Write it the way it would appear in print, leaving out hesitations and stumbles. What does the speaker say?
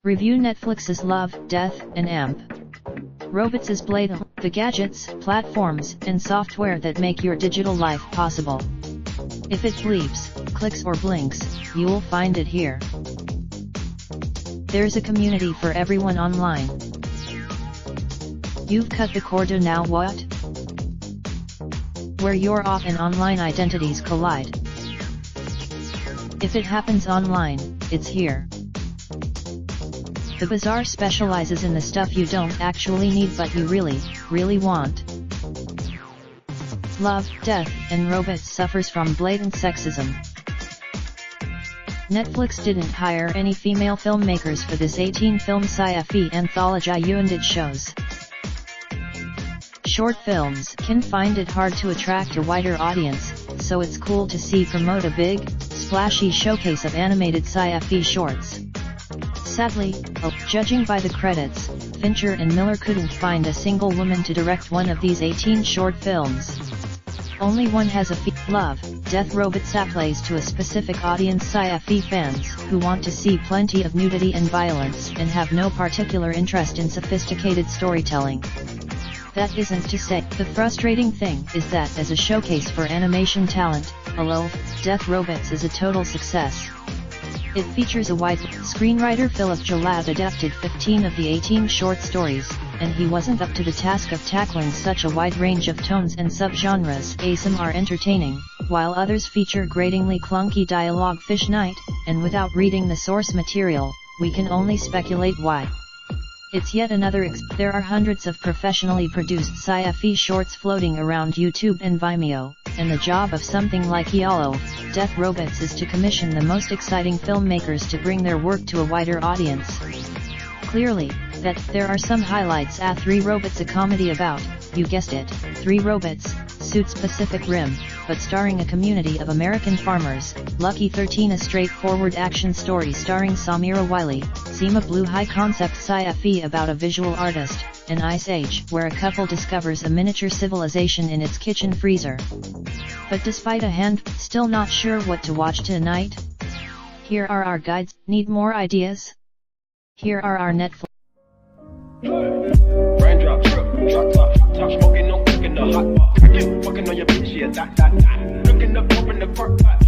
Review Netflix's Love, Death, and Amp. Robots is Blatantly, the gadgets, platforms, and software that make your digital life possible. If it bleeps, clicks or blinks, you'll find it here. There's a community for everyone online. You've cut the cordon, now what? Where your off and online identities collide. If it happens online, it's here. The Bazaar specializes in the stuff you don't actually need but you really, really want. Love, Death, and Robots suffers from blatant sexism. Netflix didn't hire any female filmmakers for this 18-film sci-fi anthology and it shows. Short films can find it hard to attract a wider audience, so it's cool to see promote a big, splashy showcase of animated sci-fi shorts. Sadly, judging by the credits, Fincher and Miller couldn't find a single woman to direct one of these 18 short films. Only one has a Love, Death Robots plays to a specific audience, sci-fi fans who want to see plenty of nudity and violence and have no particular interest in sophisticated storytelling. That isn't to say, the frustrating thing is that as a showcase for animation talent, Love, Death Robots is a total success. It features a wide screenwriter. Philip Gillard adapted 15 of the 18 short stories, and he wasn't up to the task of tackling such a wide range of tones and subgenres. Some are entertaining, while others feature gratingly clunky dialogue. Fish Night, and without reading the source material, we can only speculate why. It's yet another there are hundreds of professionally produced sci-fi shorts floating around YouTube and Vimeo, and the job of something like Love, Death Robots is to commission the most exciting filmmakers to bring their work to a wider audience. Clearly, there are some highlights. 3 Robots, a comedy about, you guessed it, 3 robots, suits Pacific Rim, but starring a community of American farmers. Lucky 13, a straightforward action story starring Samira Wiley. Seema Blue, high-concept sci-fi about a visual artist, and Ice Age, where a couple discovers a miniature civilization in its kitchen freezer. But despite still not sure what to watch tonight? Here are our guides. Need more ideas? Here are our Netflix. Raindrop, drop top, smoking, no cooking the hot pot. Fucking on your bitch, yeah, that. Looking up, open the park, pot.